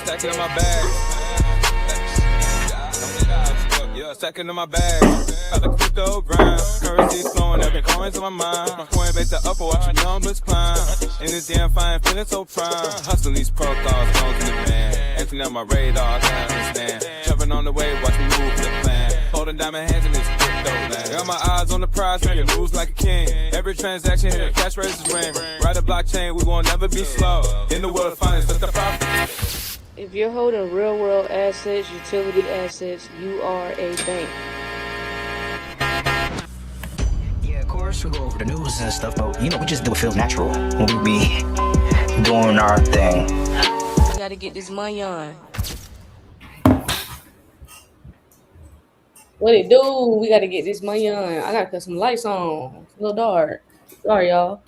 stacking in my bag. Yeah, stacking in my bag. Got the crypto grind. Currency's flowing, every coin's on my mind. My coin base the upper, watch your numbers climb. In this damn fine, feeling so prime. Hustling these protocols, phones in the van. Emptying out my radar, I can't understand. Jumping on the wave, watch me move the plan. Holding diamond hands in this crypto land. Got my eyes on the prize, making moves like a king. Every transaction hit a cash raises ring. Ride the blockchain, we won't never be slow. In the world of finance, let the profit. If you're holding real-world assets, utility assets, you are a bank. Yeah, of course, we go over the news and stuff, but, we just do what feels natural when we be doing our thing. We got to get this money on. What it do? We got to get this money on. I got to cut some lights on. It's a little dark. Sorry, y'all.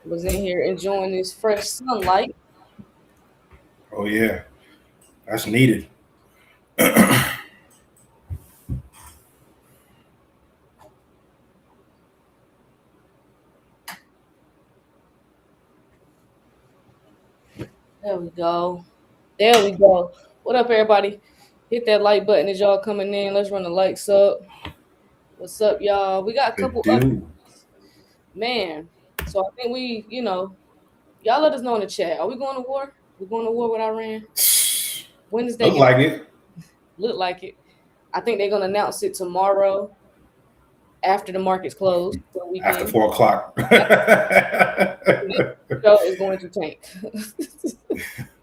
Was in here enjoying this fresh sunlight. Oh, yeah. That's needed. There we go. There we go. What up, everybody? Hit that like button as y'all coming in. Let's run the lights up. What's up, y'all? We got a couple updates. Man, so I think we, y'all let us know in the chat. Are we going to war? We're going to war with Iran? Wednesday. Look like it. Look like it. I think they're going to announce it tomorrow after the markets close. After 4 o'clock. The show is going to tank.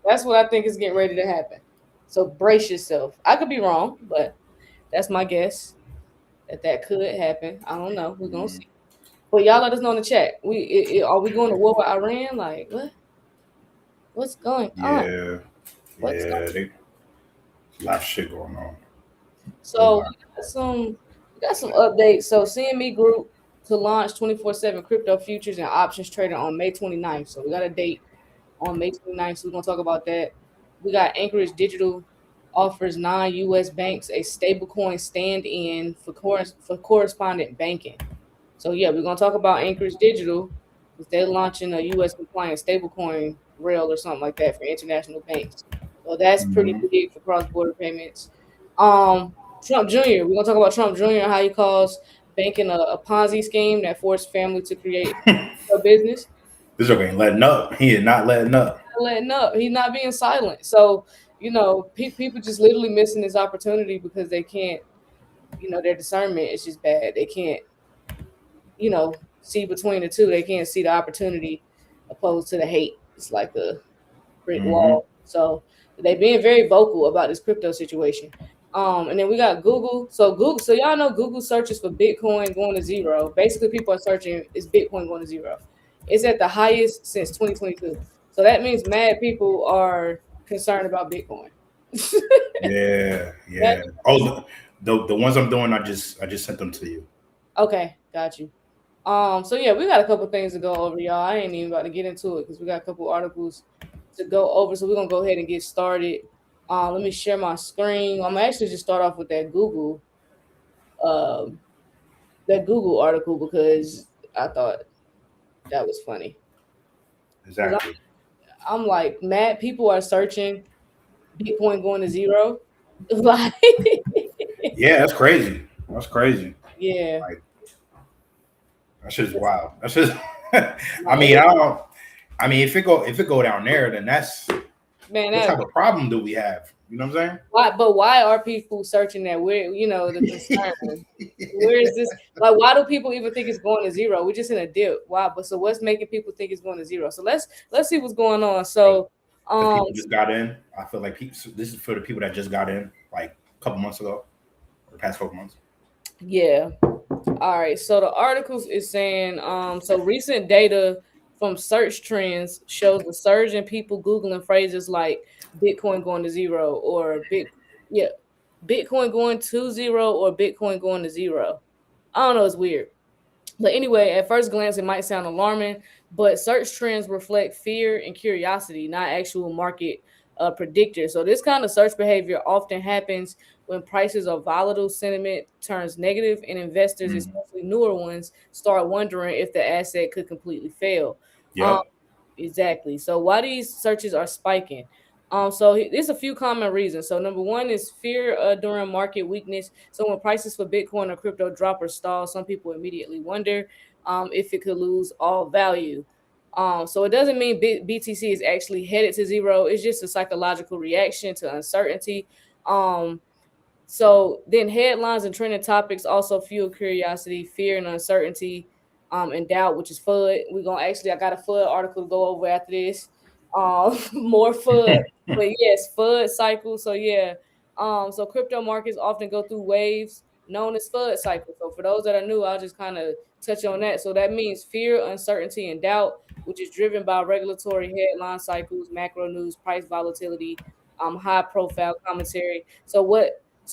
That's what I think is getting ready to happen. So brace yourself. I could be wrong, but that's my guess that could happen. I don't know. We're going to see. But y'all let us know in the chat. Are we going to war with Iran? Like, what? What's going on? Yeah. A lot of shit going on. So we got some updates. So CME Group to launch 24/7 crypto futures and options trading on May 29th. So we got a date on May 29th. So we're going to talk about that. We got Anchorage Digital offers non-U.S. banks a stablecoin stand-in for correspondent banking. So yeah, we're going to talk about Anchorage Digital because they're launching a U.S. compliant stablecoin rail or something like that for international banks. So that's pretty big for cross-border payments. Trump Jr. We're going to talk about Trump Jr. and how he calls banking a Ponzi scheme that forced family to create a business. This joke ain't letting up. He is not letting up. He's not being silent. So, people just literally missing this opportunity because they can't, their discernment is just bad. They can't, see between the two. They can't see the opportunity opposed to the hate. It's like a brick wall. So they're being very vocal about this crypto situation. And then we got Google. So y'all know Google searches for Bitcoin going to zero. Basically, people are searching, is Bitcoin going to zero? It's at the highest since 2022. So that means mad people are concerned about Bitcoin. Yeah. Oh, the ones I'm doing, I just sent them to you. Okay, got you. So yeah, we got a couple things to go over, y'all. I ain't even about to get into it because we got a couple articles to go over. So we're gonna go ahead and get started. Let me share my screen. I'm actually just start off with that Google article because I thought that was funny. Exactly. I'm like, mad people are searching Bitcoin going to zero. Like, yeah, that's crazy. Yeah. Like, that shit's wild. That's just. I mean, if it go down there, then that's. Man, what type of problem do we have? You know what I'm saying? Why are people searching that? Where, the concern? Where is this? Like, why do people even think it's going to zero? We're just in a dip. Why? But so what's making people think it's going to zero? So let's see what's going on. So people just got in. I feel like this is for the people that just got in like a couple months ago, or the past couple months. Yeah. All right. So the articles is saying so recent data from search trends shows the surge in people Googling phrases like Bitcoin going to zero or Bitcoin going to zero or Bitcoin going to zero. I don't know. It's weird. But anyway, at first glance, it might sound alarming, but search trends reflect fear and curiosity, not actual market predictors. So this kind of search behavior often happens when prices are volatile, sentiment turns negative, and investors, especially newer ones, start wondering if the asset could completely fail. Yeah, exactly. So why these searches are spiking? So there's a few common reasons. So number one is fear during market weakness. So when prices for Bitcoin or crypto drop or stall, some people immediately wonder if it could lose all value. So it doesn't mean BTC is actually headed to zero. It's just a psychological reaction to uncertainty. So then headlines and trending topics also fuel curiosity, fear, and uncertainty, and doubt, which is FUD. I got a FUD article to go over after this. More FUD. But yes, FUD cycle. So yeah. So crypto markets often go through waves known as FUD cycle. So for those that are new, I'll just kind of touch on that. So that means fear, uncertainty, and doubt, which is driven by regulatory headline cycles, macro news, price volatility, high profile commentary. So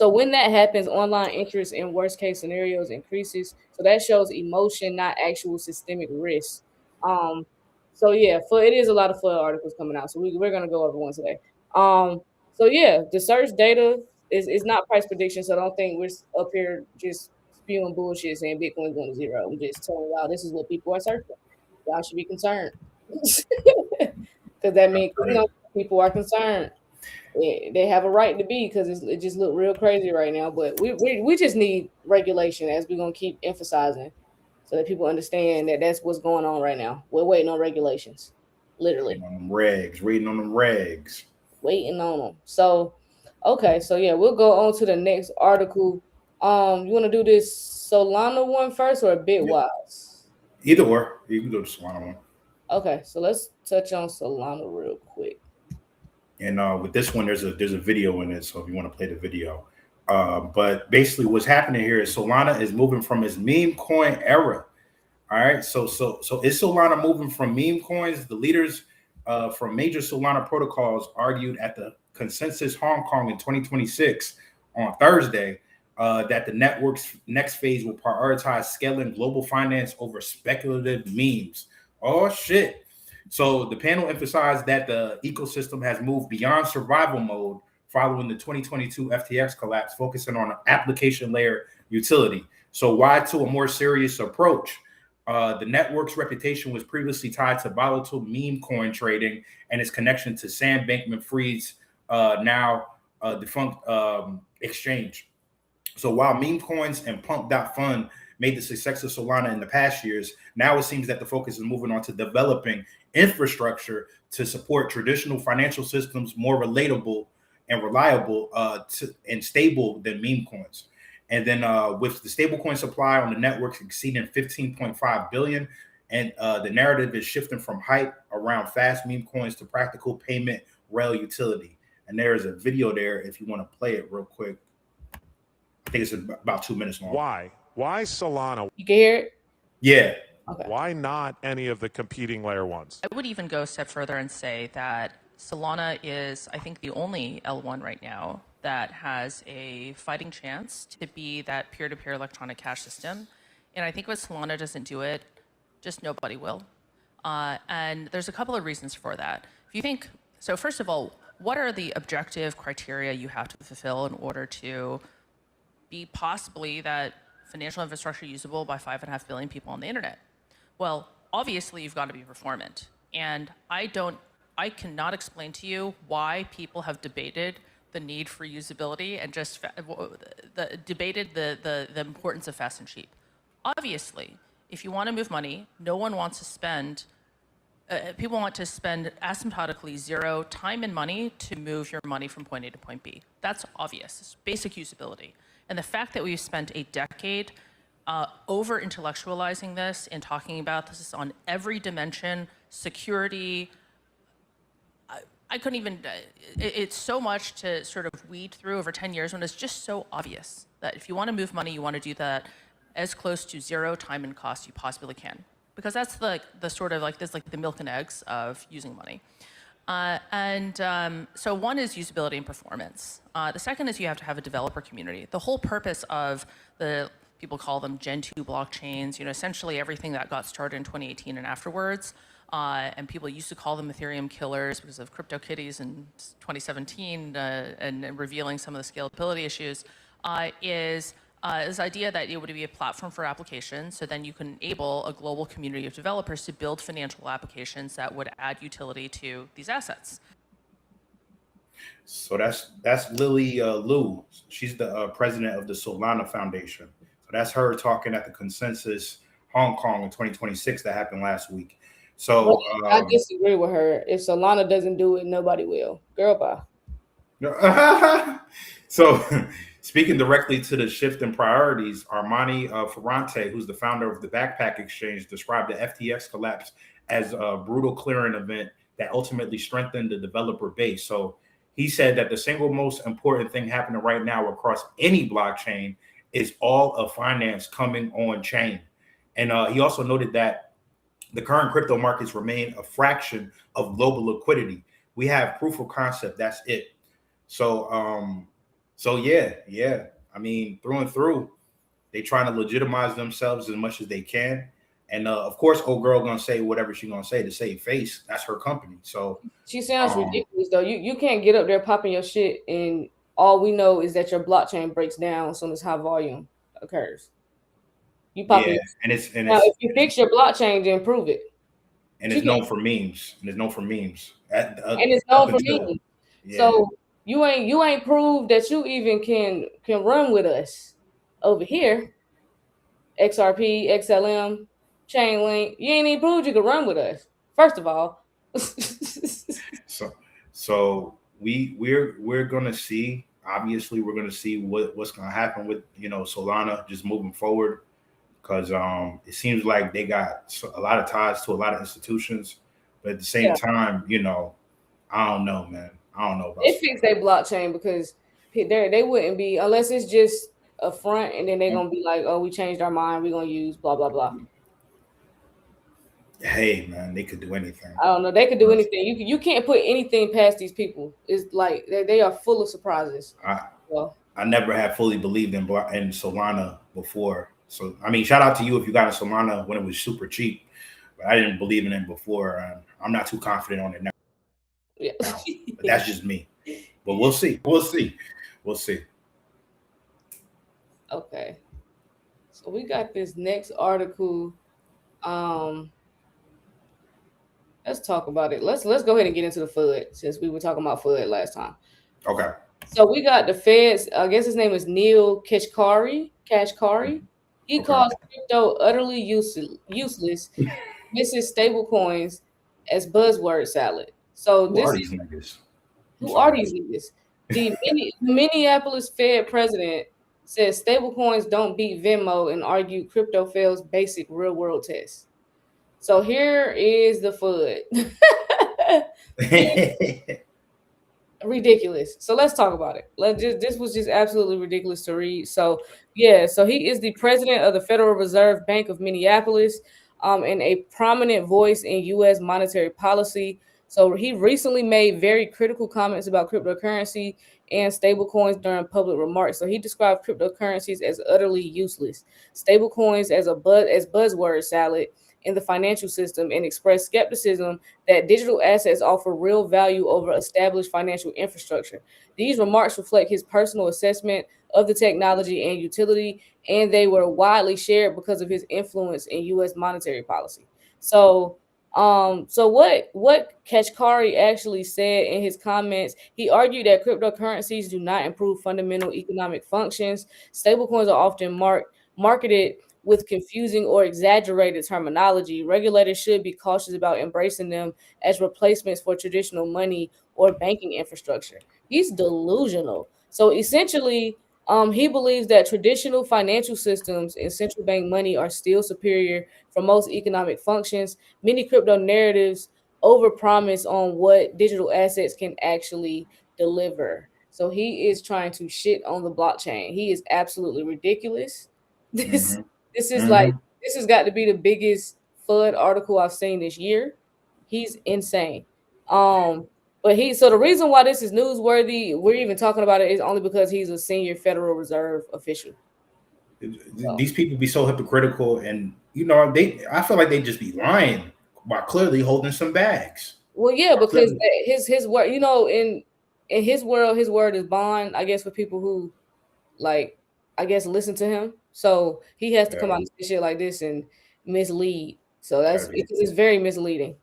when that happens, online interest in worst case scenarios increases. So that shows emotion, not actual systemic risk. So yeah, it is a lot of FUD articles coming out. So we're gonna go over one today. So yeah, the search data is not price prediction. So don't think we're up here just spewing bullshit saying Bitcoin's going to zero. I'm just telling y'all this is what people are searching. Y'all should be concerned because that means people are concerned. They have a right to be because it just look real crazy right now. But we just need regulation, as we're gonna keep emphasizing, so that people understand that that's what's going on right now. We're waiting on regulations, literally. Waiting on them regs. Waiting on them. So, okay, so yeah, we'll go on to the next article. You want to do this Solana one first or Bitwise? Either or, you can do the Solana one. Okay, so let's touch on Solana real quick. And with this one, there's a video in it, so if you want to play the video. But basically, what's happening here is Solana is moving from its meme coin era. All right, so is Solana moving from meme coins? The leaders from major Solana protocols argued at the Consensus Hong Kong in 2026 on Thursday that the network's next phase will prioritize scaling global finance over speculative memes. Oh shit. So the panel emphasized that the ecosystem has moved beyond survival mode following the 2022 FTX collapse, focusing on an application layer utility. So why to a more serious approach? The network's reputation was previously tied to volatile meme coin trading and its connection to Sam Bankman-Fried's now defunct exchange. So while meme coins and Pump.fund made the success of Solana in the past years, now it seems that the focus is moving on to developing infrastructure to support traditional financial systems more relatable and reliable and stable than meme coins. And then with the stablecoin supply on the networks exceeding 15.5 billion, and the narrative is shifting from hype around fast meme coins to practical payment rail utility. And there is a video there if you want to play it real quick. I think it's about 2 minutes long. Why Solana? You can hear it? Yeah. Okay. Why not any of the competing layer ones? I would even go a step further and say that Solana is, I think, the only L1 right now that has a fighting chance to be that peer-to-peer electronic cash system. And I think if Solana doesn't do it, just nobody will. And there's a couple of reasons for that. If you think, so first of all, what are the objective criteria you have to fulfill in order to be possibly that financial infrastructure usable by 5.5 billion people on the internet? Well, obviously you've got to be performant. And I cannot explain to you why people have debated the need for usability and just debated the importance of fast and cheap. Obviously, if you want to move money, no one wants to spend, people want to spend asymptotically zero time and money to move your money from point A to point B. That's obvious, it's basic usability. And the fact that we've spent a decade over-intellectualizing this and talking about this on every dimension, security, I couldn't even, it's so much to sort of weed through over 10 years when it's just so obvious that if you want to move money, you want to do that as close to zero time and cost you possibly can. Because that's the sort of like, this like the milk and eggs of using money. So one is usability and performance. The second is you have to have a developer community. The whole purpose of people call them Gen 2 blockchains, essentially everything that got started in 2018 and afterwards, and people used to call them Ethereum killers because of CryptoKitties in 2017 and revealing some of the scalability issues, is this idea that it would be a platform for applications, so then you can enable a global community of developers to build financial applications that would add utility to these assets. So that's Lily Liu. She's the president of the Solana Foundation. So that's her talking at the Consensus Hong Kong in 2026 that happened last week. So I disagree with her. If Solana doesn't do it, nobody will. Girl, bye. so speaking directly to the shift in priorities, Armani Ferrante, who's the founder of the Backpack Exchange, described the FTX collapse as a brutal clearing event that ultimately strengthened the developer base. So he said that the single most important thing happening right now across any blockchain is all of finance coming on chain. And he also noted that the current crypto markets remain a fraction of global liquidity. We have proof of concept. That's it. So, yeah. I mean, through and through, they trying to legitimize themselves as much as they can. And of course, old girl gonna say whatever she gonna say to save face. That's her company. So she sounds ridiculous though. You can't get up there popping your shit, and all we know is that your blockchain breaks down as soon as high volume occurs. You pop it. And Now, if you fix your blockchain, then prove it. And it's known for memes. And it's known for memes. And it's known for memes. Yeah. So you ain't proved that you even can run with us over here. XRP, XLM, Chainlink. You ain't even proved you can run with us. First of all. so we're gonna see. Obviously, we're gonna see what's gonna happen with Solana just moving forward, because it seems like they got a lot of ties to a lot of institutions, but at the same time, I don't know, man. I don't know about it. Fix their blockchain because they wouldn't be, unless it's just a front, and then they're gonna be like, oh, we changed our mind, we're gonna use blah blah blah. Hey man, they could do anything. I don't know. They could do anything. You can't put anything past these people. It's like they are full of surprises. I never had fully believed in Solana before. So I mean, shout out to you if you got a Solana when it was super cheap, but I didn't believe in it before. I'm not too confident on it now. Yeah, but that's just me. But we'll see. Okay, so we got this next article. Let's talk about it. Let's go ahead and get into the FUD, since we were talking about FUD last time. Okay. So we got the Fed's, I guess his name is Neil Kashkari. He calls crypto utterly useless, misses stablecoins as buzzword salad. So who are these niggas? Who are these niggas? The Minneapolis Fed president says stablecoins don't beat Venmo and argued crypto fails basic real world tests. So here is the FUD. Ridiculous. So let's talk about it. This was just absolutely ridiculous to read. So so he is the president of the Federal Reserve Bank of Minneapolis, and a prominent voice in U.S. monetary policy. So he recently made very critical comments about cryptocurrency and stablecoins during public remarks. So he described cryptocurrencies as utterly useless, stablecoins as buzzword salad in the financial system, and expressed skepticism that digital assets offer real value over established financial infrastructure. These remarks reflect his personal assessment of the technology and utility, and they were widely shared because of his influence in U.S. monetary policy. So what Kashkari actually said in his comments, he argued that cryptocurrencies do not improve fundamental economic functions. Stablecoins are often marketed with confusing or exaggerated terminology. Regulators should be cautious about embracing them as replacements for traditional money or banking infrastructure. He's delusional. So essentially, he believes that traditional financial systems and central bank money are still superior for most economic functions. Many crypto narratives overpromise on what digital assets can actually deliver. So he is trying to shit on the blockchain. He is absolutely ridiculous. This has got to be the biggest FUD article I've seen this year. He's insane. So the reason why this is newsworthy, we're even talking about it, is only because he's a senior Federal Reserve official. These people be so hypocritical, and I feel like they just be lying by clearly holding some bags. Well, yeah, because his word, in his world, his word is bond, I guess, for people who listen to him. So he has to come out and say shit like this and mislead. So it's very misleading.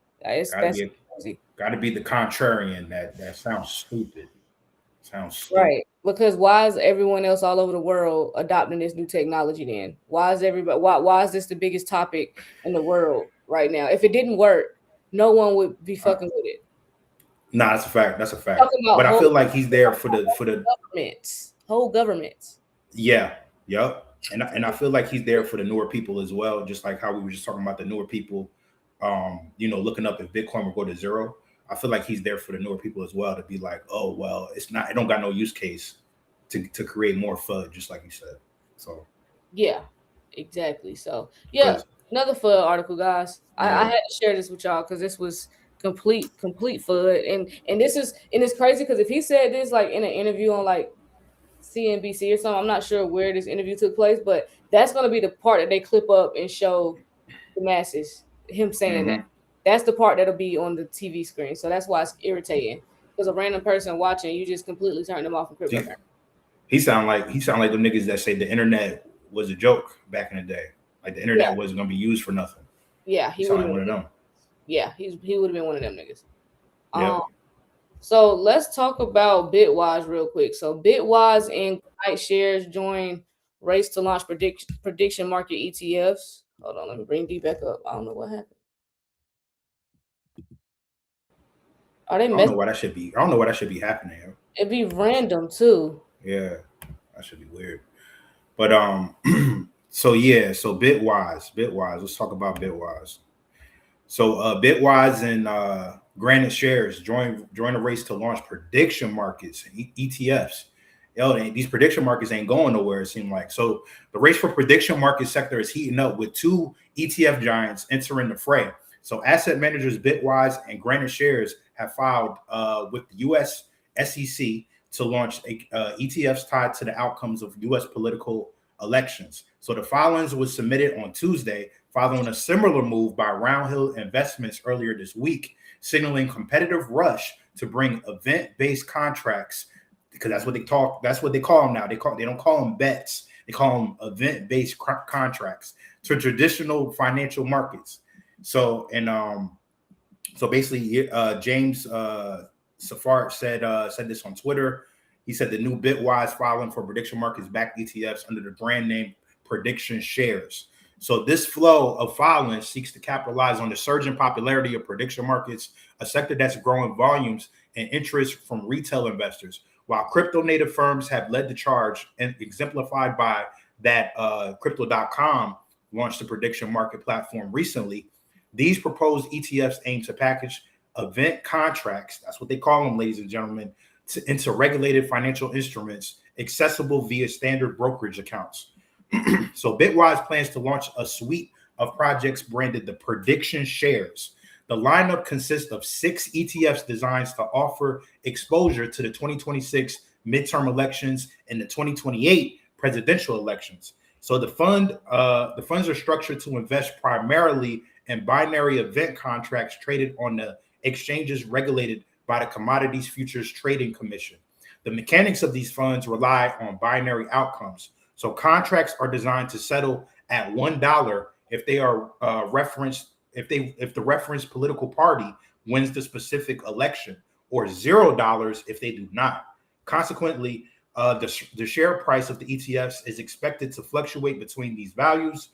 Got to be the contrarian. That sounds stupid. Sounds stupid. Right. Because why is everyone else all over the world adopting this new technology then? Why is everybody why is this the biggest topic in the world right now? If it didn't work, no one would be fucking with it. Nah, that's a fact. That's a fact. Talking about But I feel like he's there for the whole governments. Yeah, yep. And I feel like he's there for the newer people as well, just like how we were just talking about the newer people, looking up if Bitcoin will go to zero. I feel like he's there for the newer people as well to be like, oh, well, it don't got no use case to create more FUD, just like you said. So yeah, exactly. So yeah, another FUD article, guys. Yeah. I had to share this with y'all because this was complete FUD. And it's crazy because if he said this like in an interview on like CNBC or something, I'm not sure where this interview took place, but that's going to be the part that they clip up and show the masses, him saying that. That's the part that'll be on the TV screen. So that's why it's irritating, because a random person watching, you just completely turn them off from cryptocurrency. He sound like them niggas that say the internet was a joke back in the day. Like the internet wasn't going to be used for nothing. Yeah, he would have been one of them. Yeah, he would have been one of them niggas. Yep. So let's talk about Bitwise real quick. So Bitwise and Knight shares join race to launch prediction market ETFs. Hold on, let me bring D back up. I don't know what happened. I don't know why that should be happening. It'd be random too. Yeah, that should be weird. But so Bitwise. Let's talk about Bitwise. So Bitwise and Granite Shares join a race to launch prediction markets and ETFs. These prediction markets ain't going nowhere, it seemed like. So the race for prediction market sector is heating up with two ETF giants entering the fray. So asset managers Bitwise and Granite Shares have filed with the U.S. SEC to launch ETFs tied to the outcomes of U.S. political elections. So the filings was submitted on Tuesday, following a similar move by Roundhill Investments earlier this week, signaling competitive rush to bring event-based contracts, because that's what they call them now. They don't call them bets. They call them event-based contracts to traditional financial markets. So basically, James Safar said this on Twitter. He said the new Bitwise filing for prediction markets backed ETFs under the brand name Prediction Shares. So this flow of filings seeks to capitalize on the surging popularity of prediction markets, a sector that's growing volumes and interest from retail investors. While crypto native firms have led the charge, and exemplified by that Crypto.com launched the prediction market platform recently, these proposed ETFs aim to package event contracts, that's what they call them, ladies and gentlemen, into regulated financial instruments accessible via standard brokerage accounts. So Bitwise plans to launch a suite of projects branded the Prediction Shares. The lineup consists of 6 ETFs designed to offer exposure to the 2026 midterm elections and the 2028 presidential elections. So the funds are structured to invest primarily in binary event contracts traded on the exchanges regulated by the Commodities Futures Trading Commission. The mechanics of these funds rely on binary outcomes. So contracts are designed to settle at $1 if they are if the referenced political party wins the specific election, or $0 if they do not. Consequently, the share price of the ETFs is expected to fluctuate between these values,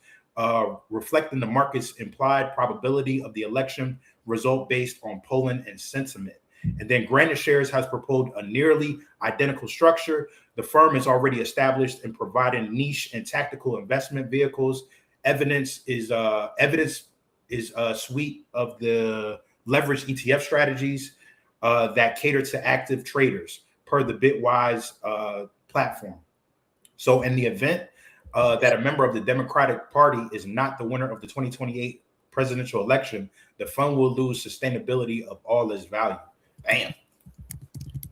reflecting the market's implied probability of the election result based on polling and sentiment. And then Granite Shares has proposed a nearly identical structure. The firm is already established in providing niche and tactical investment vehicles. Evidence is a suite of the leveraged ETF strategies that cater to active traders per the Bitwise platform. So in the event that a member of the Democratic Party is not the winner of the 2028 presidential election, the fund will lose sustainability of all its value. Damn.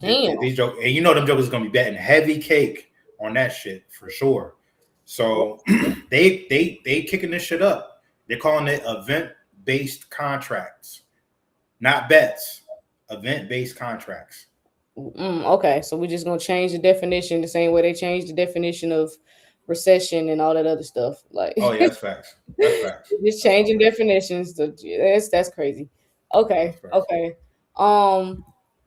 These jokes, and you know them jokers gonna be betting heavy cake on that shit for sure. So they kicking this shit up. They're calling it event-based contracts, not bets. Event-based contracts. Okay, so we're just gonna change the definition the same way they changed the definition of recession and all that other stuff. Like, oh yeah, that's facts. That's facts. Just changing definitions. That's crazy. Okay.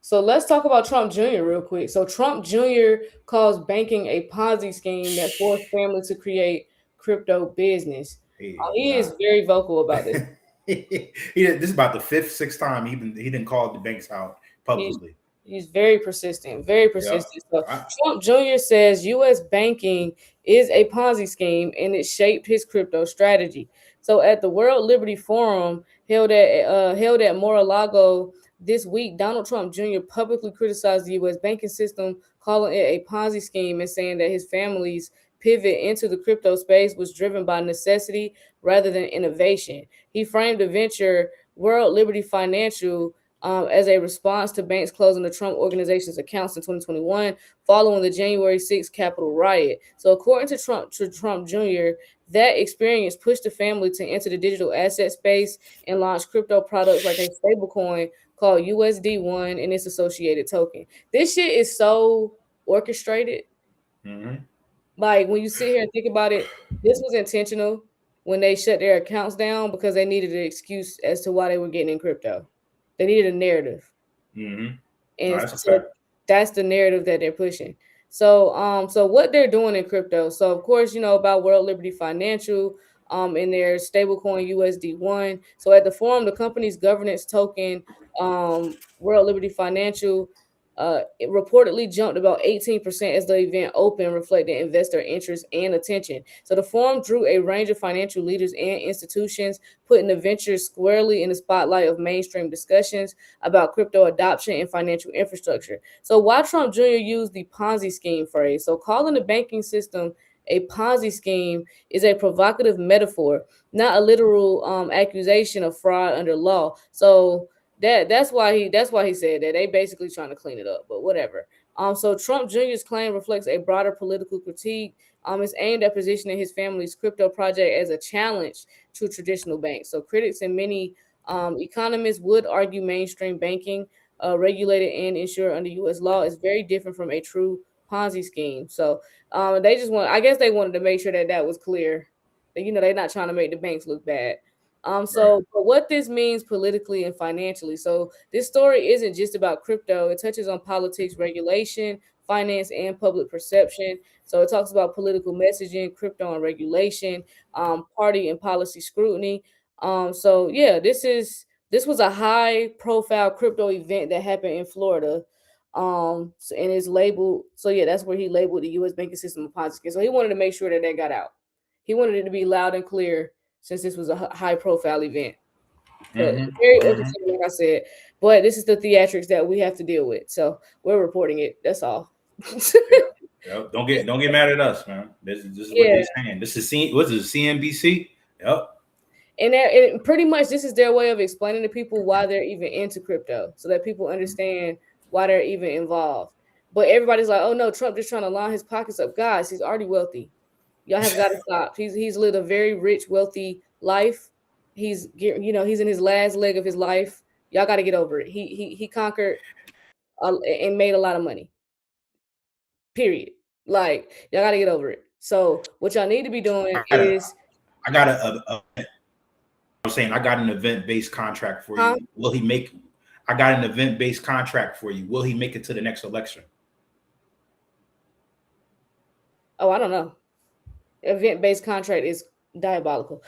So let's talk about Trump Jr. real quick. So Trump Jr. calls banking a Ponzi scheme that forced families to create crypto business. He is very vocal about this. This is about the fifth, sixth time he didn't call the banks out publicly. He's very persistent, very persistent. Yeah. So Trump Jr. says U.S. banking is a Ponzi scheme and it shaped his crypto strategy. So at the World Liberty Forum held at Mar-a-Lago this week, Donald Trump Jr. publicly criticized the U.S. banking system, calling it a Ponzi scheme and saying that his family's pivot into the crypto space was driven by necessity rather than innovation. He framed the venture World Liberty Financial as a response to banks closing the Trump organization's accounts in 2021 following the January 6th Capitol riot. So according to Trump Jr., that experience pushed the family to enter the digital asset space and launch crypto products like a stablecoin called USD1 and its associated token. This shit is so orchestrated. Mm-hmm. Like when you sit here and think about it, this was intentional when they shut their accounts down because they needed an excuse as to why they were getting in crypto. They needed a narrative. Mm-hmm. And That's a so fact. that's the narrative that they're pushing. So what they're doing in crypto. So of course, you know about World Liberty Financial, in their stablecoin USD1. So at the forum, the company's governance token, World Liberty Financial, it reportedly jumped about 18% as the event opened, reflecting investor interest and attention. So the forum drew a range of financial leaders and institutions, putting the venture squarely in the spotlight of mainstream discussions about crypto adoption and financial infrastructure. So why Trump Jr. used the Ponzi scheme phrase? So calling the banking system a Ponzi scheme is a provocative metaphor, not a literal accusation of fraud under law. So that's why he said that. They basically trying to clean it up, but whatever. So Trump Jr.'s claim reflects a broader political critique. It's aimed at positioning his family's crypto project as a challenge to traditional banks. So critics and many economists would argue mainstream banking, regulated and insured under U.S. law, is very different from a true Ponzi scheme. So they just want, I guess they wanted to make sure that that was clear. That, they're not trying to make the banks look bad. But what this means politically and financially. So this story isn't just about crypto. It touches on politics, regulation, finance, and public perception. So it talks about political messaging, crypto and regulation, party and policy scrutiny. So yeah, this was a high profile crypto event that happened in Florida. And it's labeled. So yeah, that's where he labeled the U.S. banking system a Ponzi scheme. So he wanted to make sure that got out. He wanted it to be loud and clear since this was a high profile event. But very interesting, like I said. But this is the theatrics that we have to deal with. So we're reporting it. That's all. Yep. Don't get mad at us, man. This is what they're saying. This is CNBC. Yep. And pretty much this is their way of explaining to people why they're even into crypto, so that people understand why they're even involved. But everybody's like, oh no, Trump just trying to line his pockets up. Guys, he's already wealthy. Y'all have got to stop. He's lived a very rich, wealthy life. He's in his last leg of his life. Y'all got to get over it. He conquered and made a lot of money. Period. Like, y'all got to get over it. So what y'all need to be doing is, I'm saying I got an event-based contract for you. Will he make? I got an event-based contract for you. Will he make it to the next election? Oh, I don't know. Event-based contract is diabolical.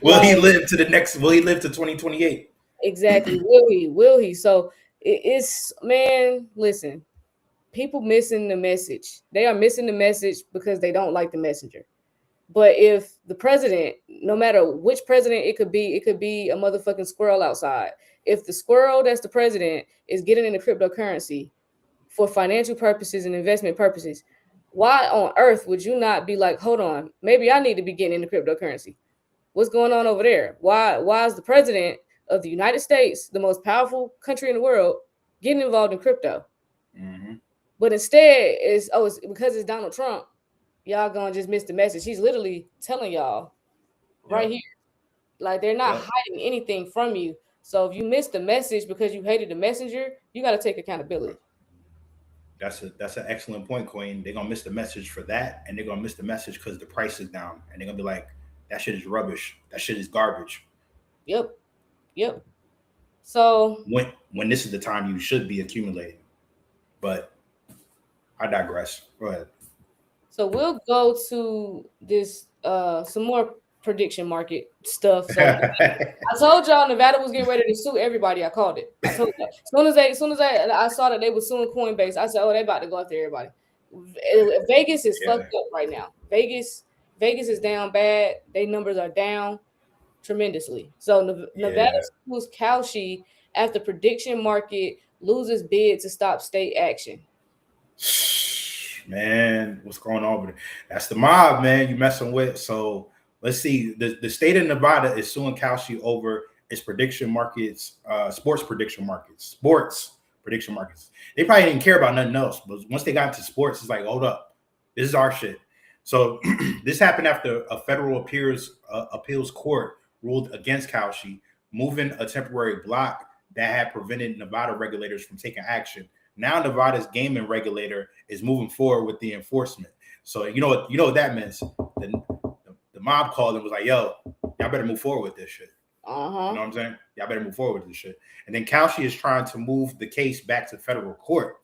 Will he live to the next? Will he live to 2028? Exactly. Will he? So it's, man, listen, people missing the message. They are missing the message because they don't like the messenger. But if the president, no matter which president it could be a motherfucking squirrel outside. If the squirrel that's the president is getting into cryptocurrency for financial purposes and investment purposes, why on earth would you not be like, hold on, maybe I need to be getting into cryptocurrency? What's going on over there? Why is the president of the United States, the most powerful country in the world, getting involved in crypto? But instead, it's because it's Donald Trump. Y'all gonna just miss the message. He's literally telling y'all right here, like they're not hiding anything from you. So if you missed the message because you hated the messenger, you got to take accountability. That's an excellent point, Kween. They're gonna miss the message for that, and they're gonna miss the message because the price is down, and they're gonna be like, "That shit is rubbish. That shit is garbage." Yep. So when this is the time you should be accumulating. But I digress. Go ahead. So we'll go to this some more prediction market stuff. So I told y'all Nevada was getting ready to sue everybody. I called it. I told you. As soon as I saw that they were suing Coinbase, I said, "Oh, they about to go after everybody." Vegas is fucked up right now. Vegas is down bad. Their numbers are down tremendously. So Nevada sues Kalshi after prediction market loses bid to stop state action. Man, what's going on over there? That's the mob, man. You messing with. So let's see. The state of Nevada is suing Kalshi over its prediction markets, sports prediction markets. They probably didn't care about nothing else, but once they got into sports, it's like, hold up, this is our shit. So this happened after a federal appeals court ruled against Kalshi, moving a temporary block that had prevented Nevada regulators from taking action. Now Nevada's gaming regulator is moving forward with the enforcement. So you know what that means. The mob called and was like, "Yo, y'all better move forward with this shit." You know what I'm saying? Y'all better move forward with this shit. And then Kalshi is trying to move the case back to federal court.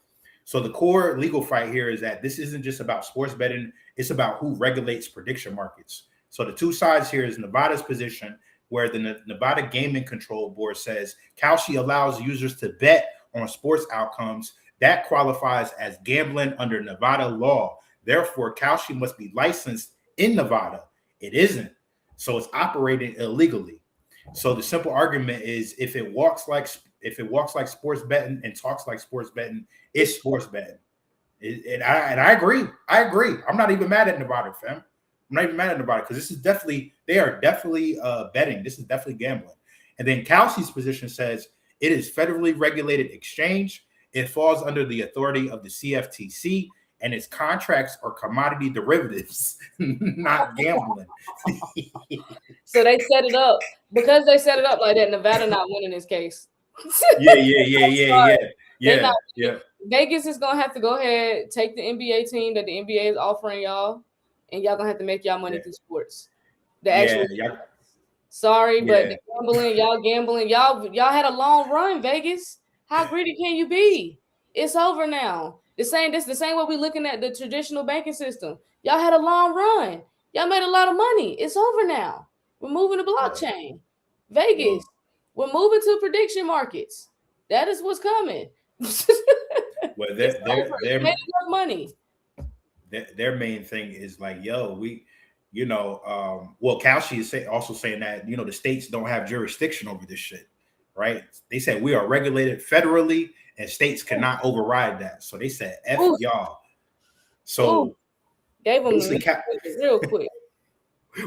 So the core legal fight here is that this isn't just about sports betting; it's about who regulates prediction markets. So the two sides here is Nevada's position, where the Nevada Gaming Control Board says Kalshi allows users to bet on sports outcomes. That qualifies as gambling under Nevada law. Therefore, Kalshi must be licensed in Nevada. It isn't. So it's operating illegally. So the simple argument is if it walks like sports betting and talks like sports betting, it's sports betting. And I agree. I'm not even mad at Nevada, fam. I'm not even mad at Nevada because they are definitely betting. This is definitely gambling. And then Kalshi's position says it is federally regulated exchange. It falls under the authority of the CFTC, and its contracts are commodity derivatives, not gambling. So they set it up because they set it up like that. Nevada not winning this case. Yeah. Vegas is gonna have to go ahead, take the NBA team that the NBA is offering y'all, and y'all gonna have to make y'all money through sports. Sorry, but the gambling, y'all had a long run, Vegas. How greedy can you be? It's over now. The same way we're looking at the traditional banking system. Y'all had a long run. Y'all made a lot of money. It's over now. We're moving to blockchain. Vegas, we're moving to prediction markets. That is what's coming. Well, they made enough money. Their main thing is like, yo, Kalshi is also saying that, the states don't have jurisdiction over this shit, right? They said we are regulated federally and states cannot override that. So they said, F y'all. So gave them the middle finger real quick.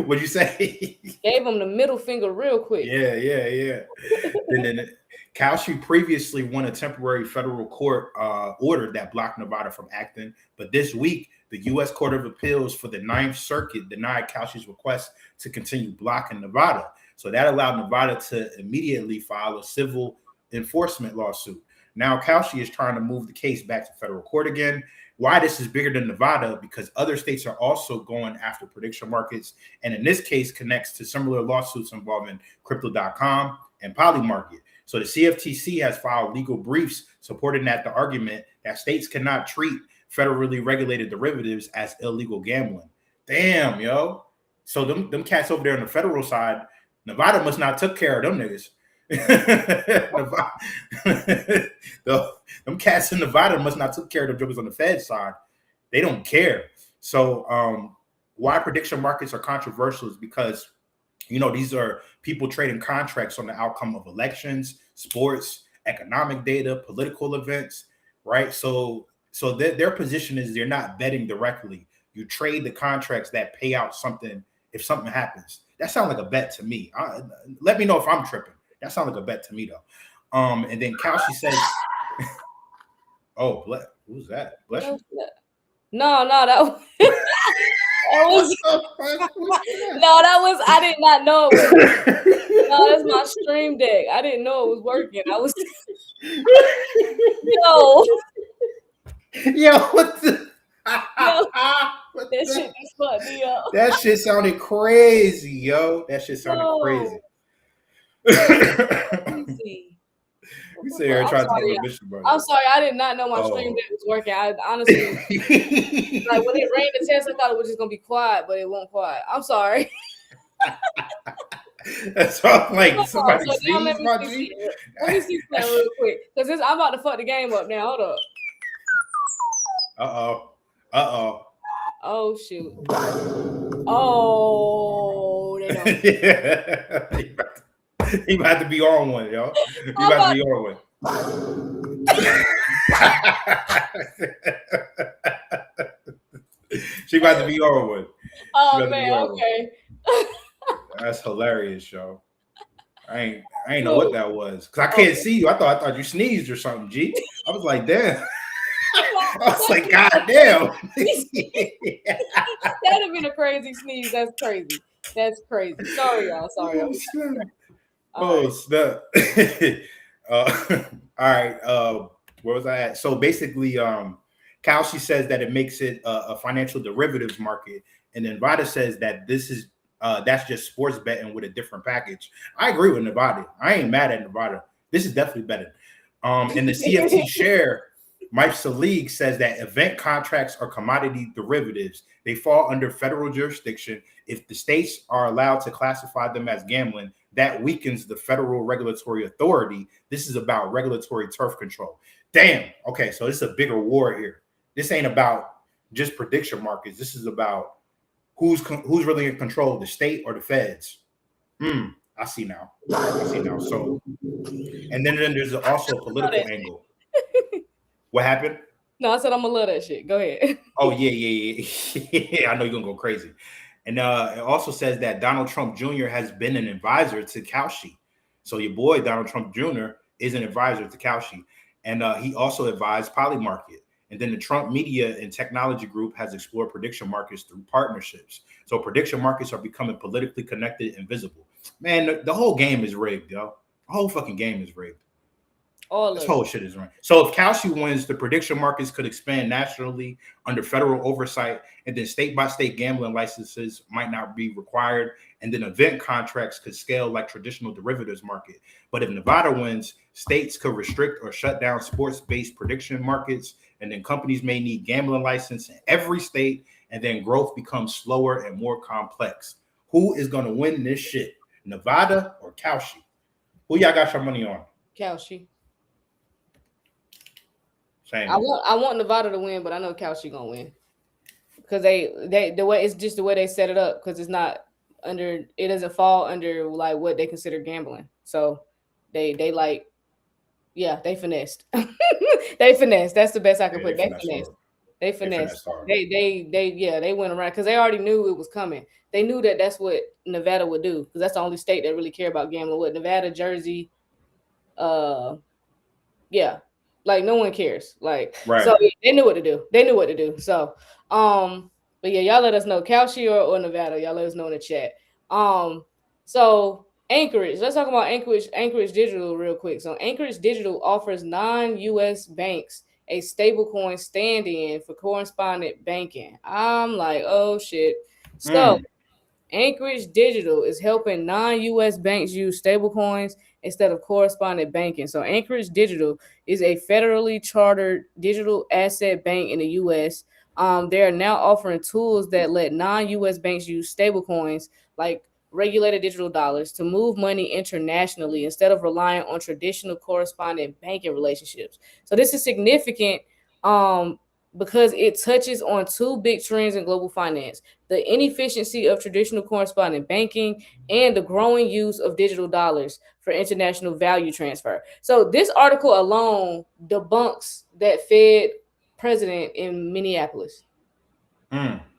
What'd you say? Gave them the middle finger real quick. Yeah. And then Kalshi previously won a temporary federal court order that blocked Nevada from acting. But this week, the U.S. Court of Appeals for the Ninth Circuit denied Kalshi's request to continue blocking Nevada. So that allowed Nevada to immediately file a civil enforcement lawsuit. Now Kalshi is trying to move the case back to federal court again. Why this is bigger than Nevada? Because other states are also going after prediction markets. And in this case connects to similar lawsuits involving crypto.com and Polymarket. So the CFTC has filed legal briefs supporting the argument that states cannot treat federally regulated derivatives as illegal gambling. Damn, yo. So them cats over there on the federal side, Nevada must not took care of them niggas. Them cats in Nevada must not took care of the dribbles on the Fed side. They don't care. So why prediction markets are controversial is because these are people trading contracts on the outcome of elections, sports, economic data, political events, right? So their position is they're not betting directly. You trade the contracts that pay out something if something happens. That sounds like a bet to me. Let me know if I'm tripping. That sounds like a bet to me, though. And then Kalshi says, "Oh, who's that? Bless you." No, that was. That was. I did not know it was. No, that's my stream deck. I didn't know it was working. I was. Yo, what the? That shit just fucked me up. That shit sounded crazy, yo. That shit sounded crazy. We sit here trying to talk about mission, bro. I'm sorry, I did not know my stream deck was working. I honestly, like when it rained the test, I thought it was just gonna be quiet, but it won't quiet. I'm sorry. That's all. Like somebody sneeze, my G. Let me see that real quick, because I'm about to fuck the game up now. Hold up. Oh shoot. Oh, they don't. He about to be on one, yo. He about to be on one. She about to be on one. Oh man, okay. That's hilarious, yo. I ain't know what that was because I can't see you. I thought you sneezed or something, G. I was like, damn. I was like, God damn. That'd have been a crazy sneeze. That's crazy. Sorry, y'all. Sorry. Oh, snap. All right. Where was I at? So basically, Kalshi says that it makes it a financial derivatives market, and then Nevada says that this is that's just sports betting with a different package. I agree with Nevada. I ain't mad at Nevada. This is definitely better. And the CFT share, Mike Salig says that event contracts are commodity derivatives. They fall under federal jurisdiction. If the states are allowed to classify them as gambling, that weakens the federal regulatory authority. This is about regulatory turf control. Damn. Okay, so this is a bigger war here. This ain't about just prediction markets. This is about who's really in control, the state or the feds. I see now. So, and then there's also a political angle. What happened? No, I said I'm gonna love that shit. Go ahead. Oh yeah. I know you're gonna go crazy. And it also says that Donald Trump Jr. has been an advisor to Kalshi. So your boy Donald Trump Jr. is an advisor to Kalshi, and he also advised Polymarket. And then the Trump Media and Technology Group has explored prediction markets through partnerships. So prediction markets are becoming politically connected and visible. Man, the whole game is rigged, yo. The whole fucking game is rigged. This whole shit is rigged. So if Kalshi wins, the prediction markets could expand nationally under federal oversight, and then state-by-state gambling licenses might not be required, and then event contracts could scale like traditional derivatives market. But if Nevada wins, states could restrict or shut down sports-based prediction markets, and then companies may need gambling license in every state, and then growth becomes slower and more complex. Who is going to win this shit? Nevada or Kalshi? Who y'all got your money on? Kalshi. Same. I want Nevada to win, but I know Kalshi gonna win because they the way it's just the way they set it up, because it's not under, it doesn't fall under like what they consider gambling. So they like, yeah, they finessed. They finessed. That's the best I can put. They finessed. They finessed. They went around because they already knew it was coming. They knew that that's what Nevada would do, because that's the only state that really care about gambling. What, Nevada, Jersey, yeah, like no one cares. Like, right. So they knew what to do. So, but yeah, y'all let us know, Kalshi or Nevada. Y'all let us know in the chat. So Anchorage. Let's talk about Anchorage Digital real quick. So Anchorage Digital offers non-US banks a stablecoin stand-in for correspondent banking. I'm like, oh shit. So Anchorage Digital is helping non-US banks use stablecoins instead of correspondent banking. So Anchorage Digital is a federally chartered digital asset bank in the US. They are now offering tools that let non-US banks use stablecoins like regulated digital dollars to move money internationally instead of relying on traditional correspondent banking relationships. So this is significant because it touches on two big trends in global finance: the inefficiency of traditional correspondent banking and the growing use of digital dollars for international value transfer. So this article alone debunks that Fed president in Minneapolis.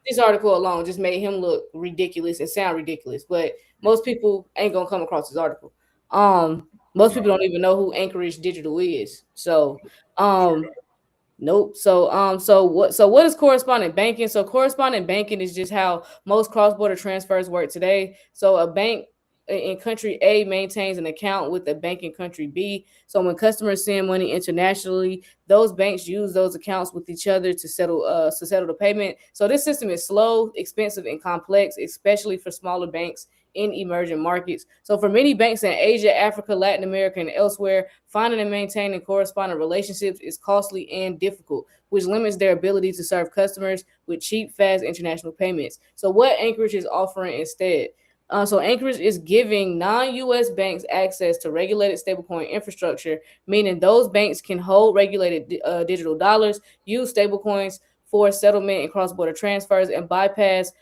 This article alone just made him look ridiculous and sound ridiculous, but most people ain't gonna come across this article. Most people don't even know who Anchorage Digital is. So, nope. So what is correspondent banking? So correspondent banking is just how most cross-border transfers work today. So a bank in country A maintains an account with a bank in country B. So when customers send money internationally, those banks use those accounts with each other to settle the payment. So this system is slow, expensive, and complex, especially for smaller banks in emerging markets. So for many banks in Asia, Africa, Latin America, and elsewhere, finding and maintaining correspondent relationships is costly and difficult, which limits their ability to serve customers with cheap, fast international payments. So what Anchorage is offering instead? So Anchorage is giving non-U.S. banks access to regulated stablecoin infrastructure, meaning those banks can hold regulated digital dollars, use stablecoins for settlement and cross-border transfers, and bypass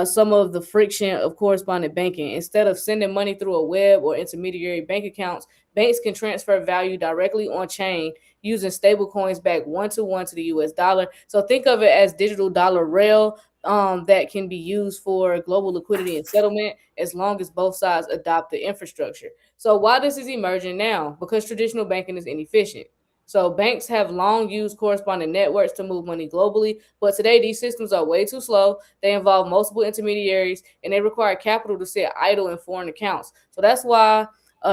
some of the friction of correspondent banking. Instead of sending money through a web or intermediary bank accounts, banks can transfer value directly on chain using stablecoins back one-to-one to the US dollar. So think of it as digital dollar rail that can be used for global liquidity and settlement as long as both sides adopt the infrastructure. So why this is emerging now? Because traditional banking is inefficient. So banks have long used correspondent networks to move money globally, but today these systems are way too slow. They involve multiple intermediaries and they require capital to sit idle in foreign accounts. So that's why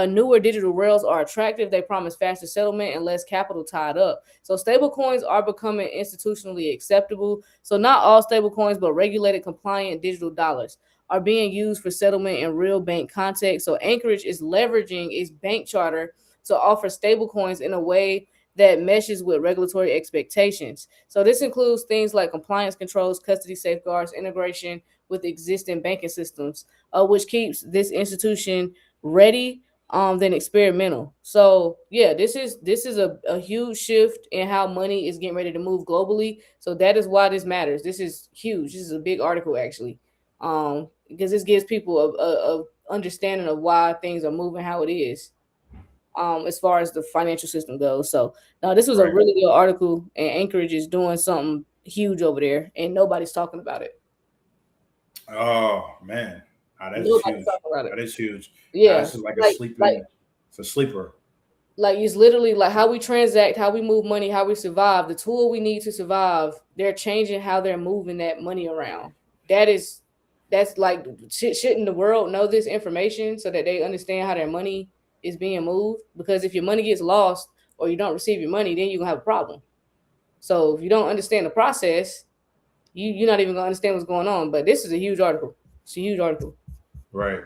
newer digital rails are attractive. They promise faster settlement and less capital tied up. So stablecoins are becoming institutionally acceptable. So not all stablecoins, but regulated, compliant digital dollars are being used for settlement in real bank context. So Anchorage is leveraging its bank charter to offer stablecoins in a way that meshes with regulatory expectations. So this includes things like compliance controls, custody safeguards, integration with existing banking systems, which keeps this institution ready than experimental. So yeah, this is a huge shift in how money is getting ready to move globally. So that is why this matters. This is huge. This is a big article actually, because this gives people a understanding of why things are moving how it is. As far as the financial system goes. So now this was a Right. really good article, and Anchorage is doing something huge over there, and nobody's talking about it. Oh man, that is Nobody's huge. talking about That it. is huge. Yeah, This is like a like like sleeping. It's a sleeper. like it's literally like how we transact, how we move money, how we survive. The tool we need to survive, they're changing how they're moving that money around. That's like shouldn't the world know this information so that they understand how their money is being moved? Because if your money gets lost or you don't receive your money, then you're gonna have a problem. So if you don't understand the process, you're not even gonna understand what's going on. But this is a huge article. It's a huge article. Right.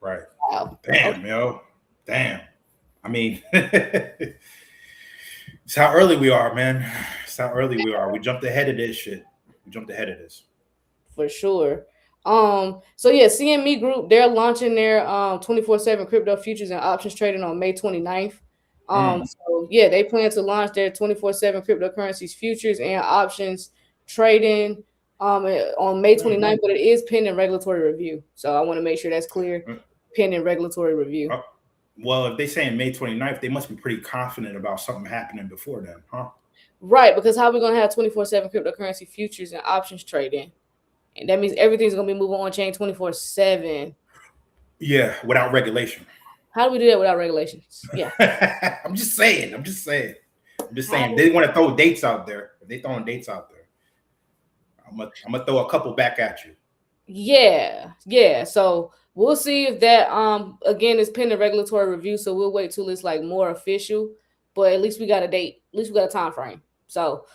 Right. Wow. Okay. Damn, yo. Damn. I mean, it's how early we are, man. It's how early we are. We jumped ahead of this shit. We jumped ahead of this. For sure. So yeah, CME Group, they're launching their 24/7 crypto futures and options trading on May 29th. So yeah, they plan to launch their 24/7 cryptocurrencies futures and options trading on May 29th, but it is pending regulatory review. So I want to make sure that's clear. Pending regulatory review. Well, if they say May 29th, they must be pretty confident about something happening before then, huh? Right, because how are we gonna have 24/7 cryptocurrency futures and options trading? And that means everything's gonna be moving on chain 24/7. Yeah, without regulation. How do we do that without regulations? Yeah. I'm just saying. They want to throw dates out there. If they throwing dates out there, I'm gonna throw a couple back at you. Yeah. So we'll see if that again is pending regulatory review. So we'll wait till it's like more official. But at least we got a date. At least we got a time frame. So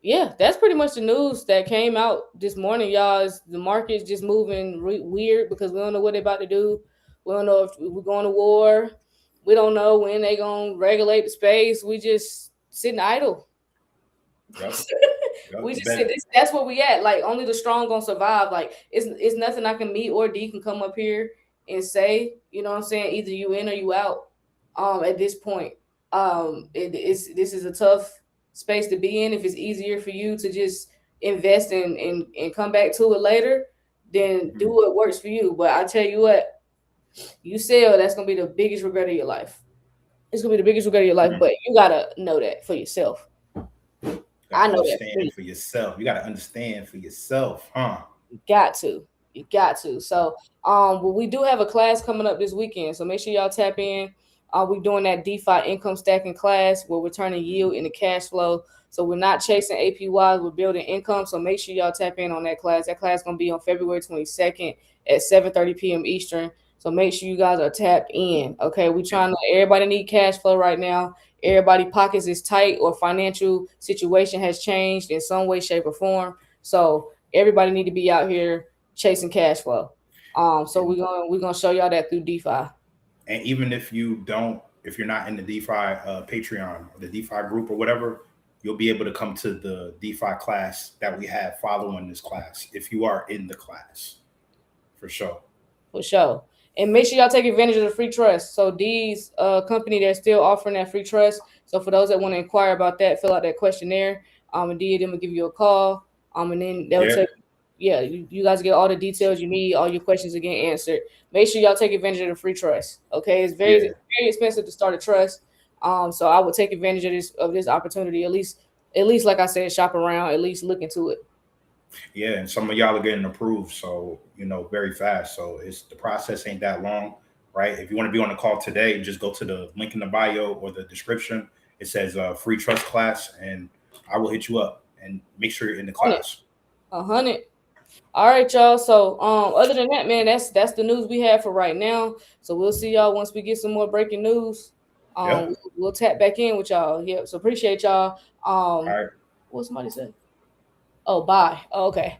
yeah, that's pretty much the news that came out this morning, y'all. Is the market's just moving weird because we don't know what they're about to do. We don't know if we're going to war. We don't know when they're going to regulate the space. We just sitting idle. Yep. We just said that's where we at. Like only the strong gonna survive. Like it's nothing I can meet or D can come up here and say. You know what I'm saying? Either you in or you out. At this point, this is a tough space to be in. If it's easier for you to just invest and come back to it later, then do what works for you. But I tell you what, you sell, that's gonna be the biggest regret of your life. It's gonna be the biggest regret of your life. But you gotta know that for yourself. I know that for yourself. You got to understand for yourself, huh? You got to. So, well, we do have a class coming up this weekend. So make sure y'all tap in. We're doing that DeFi income stacking class where we're turning yield into cash flow. So we're not chasing APYs, we're building income. So make sure y'all tap in on that class. That class is gonna be on February 22nd at 7:30 p.m. Eastern. So make sure you guys are tapped in. Okay, we trying to everybody need cash flow right now. Everybody pockets is tight or financial situation has changed in some way, shape, or form. So everybody need to be out here chasing cash flow. So we're gonna show y'all that through DeFi. And even if you're not in the DeFi Patreon or the DeFi group or whatever, you'll be able to come to the DeFi class that we have following this class if you are in the class, for sure. For sure. And make sure y'all take advantage of the free trust. So these company, they're still offering that free trust. So for those that want to inquire about that, fill out that questionnaire. And D them will give you a call. And then they'll take, you guys get all the details you need, all your questions are getting answered. Make sure y'all take advantage of the free trust. Okay, it's very expensive to start a trust. So I would take advantage of this opportunity. At least like I said, shop around. At least look into it. Yeah, and some of y'all are getting approved, so very fast. So the process ain't that long, right? If you want to be on the call today, just go to the link in the bio or the description. It says free trust class, and I will hit you up and make sure you're in the class. 100. All right, y'all. So other than that, man, that's the news we have for right now. So we'll see y'all once we get some more breaking news. We'll tap back in with y'all. Yeah. So appreciate y'all. All right. What somebody said? Oh, bye. Oh, okay.